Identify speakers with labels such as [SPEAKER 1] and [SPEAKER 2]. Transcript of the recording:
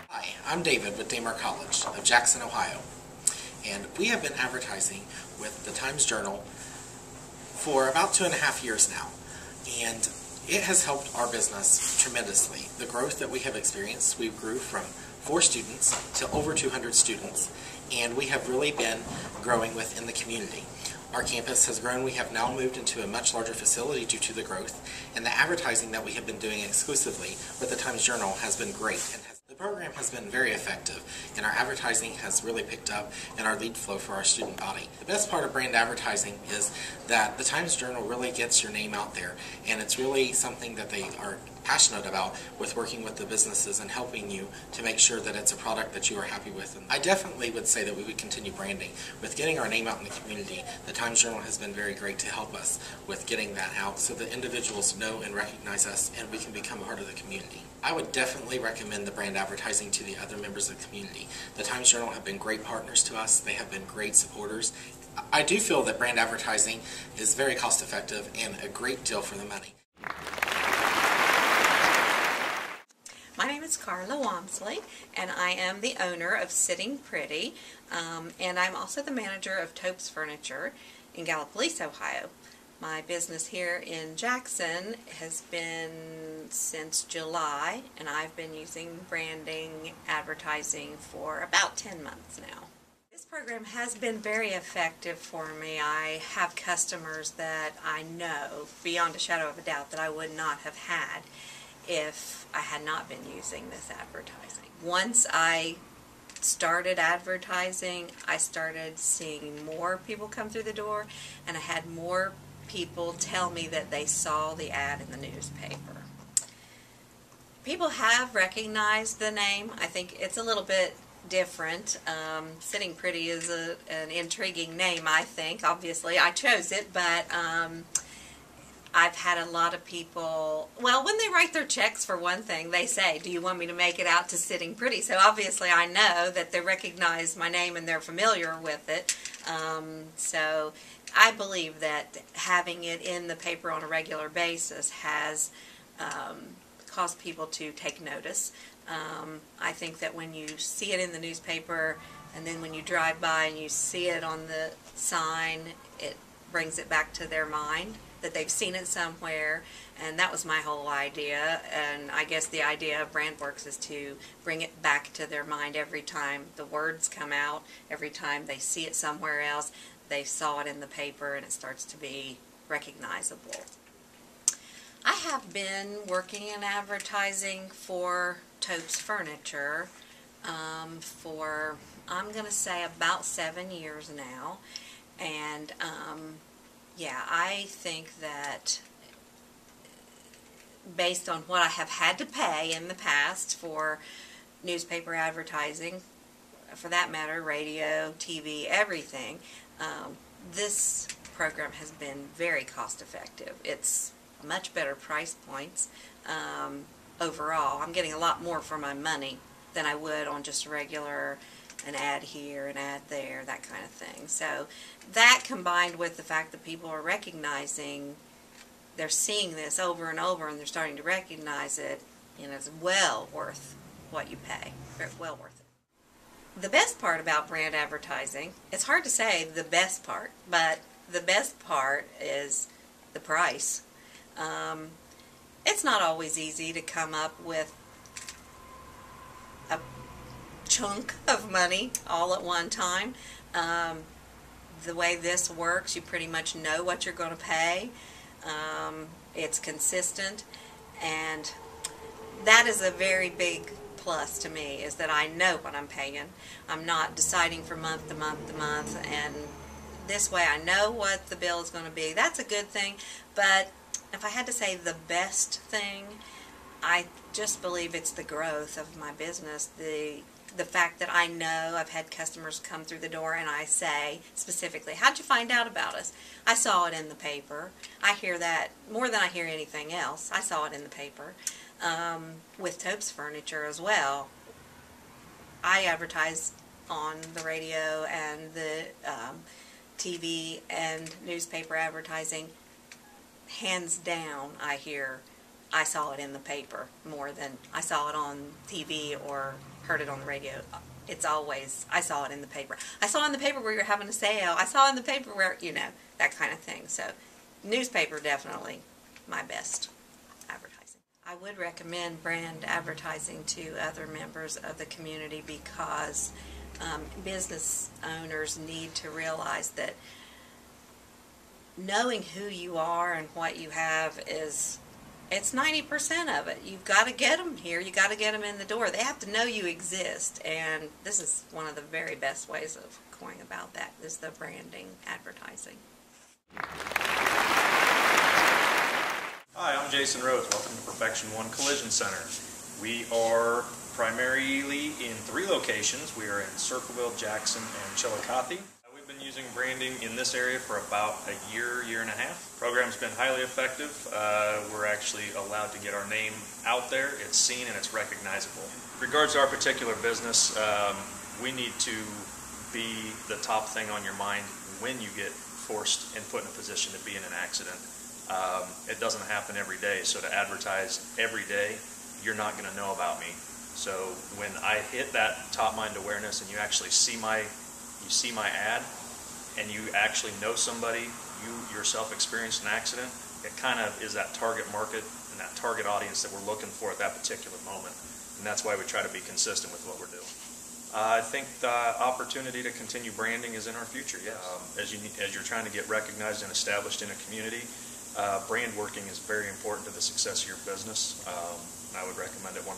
[SPEAKER 1] Hi, I'm David with Damer College of Jackson, Ohio, and we have been advertising with the Times-Journal for about 2.5 years now, and it has helped our business tremendously. The growth that we have experienced, we grew from 4 students to over 200 students, and we have really been growing within the community. Our campus has grown. We have now moved into a much larger facility due to the growth, and the advertising that we have been doing exclusively with the Times-Journal has been great. And the program has been very effective, and our advertising has really picked up in our lead flow for our student body. The best part of brand advertising is that the Times-Journal really gets your name out there, and it's really something that they are passionate about with working with the businesses and helping you to make sure that it's a product that you are happy with. And I definitely would say that we would continue branding. With getting our name out in the community, the Times-Journal has been very great to help us with getting that out so that individuals know and recognize us and we can become a part of the community. I would definitely recommend the brand advertising to the other members of the community. The Times-Journal have been great partners to us. They have been great supporters. I do feel that brand advertising is very cost effective and a great deal for the money.
[SPEAKER 2] My name is Carla Wamsley, and I am the owner of Sitting Pretty, and I'm also the manager of Topes Furniture in Gallipolis, Ohio. My business here in Jackson has been since July, and I've been using branding advertising for about 10 months now. This program has been very effective for me. I have customers that I know beyond a shadow of a doubt that I would not have had if I had not been using this advertising. Once I started advertising, I started seeing more people come through the door, and I had more people tell me that they saw the ad in the newspaper. People have recognized the name. I think it's a little bit different. Sitting Pretty is an intriguing name, I think. Obviously, I chose it, but I've had a lot of people, well, when they write their checks, for one thing, they say, do you want me to make it out to Sitting Pretty? So obviously I know that they recognize my name and they're familiar with it. So I believe that having it in the paper on a regular basis has caused people to take notice. I think that when you see it in the newspaper and then when you drive by and you see it on the sign, it brings it back to their mind that they've seen it somewhere, and that was my whole idea. And I guess the idea of BrandWorks is to bring it back to their mind every time the words come out, every time they see it somewhere else, they saw it in the paper, and it starts to be recognizable. I have been working in advertising for Topes Furniture for, I'm going to say, about 7 years now, and yeah, I think that based on what I have had to pay in the past for newspaper advertising, for that matter, radio, TV, everything, this program has been very cost effective. It's much better price points overall. I'm getting a lot more for my money than I would on just a regular an ad here, an ad there, that kind of thing. So that combined with the fact that people are recognizing, they're seeing this over and over and they're starting to recognize it, you know, it's well worth what you pay. Well worth it. The best part about brand advertising, it's hard to say the best part, but the best part is the price. It's not always easy to come up with a chunk of money all at one time. The way this works, you pretty much know what you're going to pay. It's consistent, and that is a very big plus to me, is that I know what I'm paying. I'm not deciding from month to month to month, and this way I know what the bill is going to be. That's a good thing, but if I had to say the best thing, I just believe it's the growth of my business, the fact that I know I've had customers come through the door and I say specifically, how'd you find out about us? I saw it in the paper. I hear that more than I hear anything else. I saw it in the paper. With Topes Furniture as well, I advertise on the radio and the TV and newspaper advertising hands down, I saw it in the paper more than I saw it on TV or heard it on the radio. It's always, I saw it in the paper. I saw it in the paper where you're having a sale. I saw it in the paper where, that kind of thing. So newspaper, definitely my best advertising. I would recommend brand advertising to other members of the community because business owners need to realize that knowing who you are and what you have it's 90% of it. You've got to get them here. You've got to get them in the door. They have to know you exist, and this is one of the very best ways of going about that is the branding advertising.
[SPEAKER 3] Hi, I'm Jason Rhodes. Welcome to Perfection One Collision Center. We are primarily in 3 locations. We are in Circleville, Jackson, and Chillicothe. We've been using branding in this area for about a year and a half. The program's been highly effective. We're actually allowed to get our name out there. It's seen and it's recognizable. In regards to our particular business, we need to be the top thing on your mind when you get forced and put in a position to be in an accident. It doesn't happen every day, so to advertise every day, you're not going to know about me. So when I hit that top mind awareness and you actually see my ad and you actually know somebody, you yourself experienced an accident, it kind of is that target market and that target audience that we're looking for at that particular moment. And that's why we try to be consistent with what we're doing. I think the opportunity to continue branding is in our future, yes. As you're trying to get recognized and established in a community, brand working is very important to the success of your business. And I would recommend it 100%.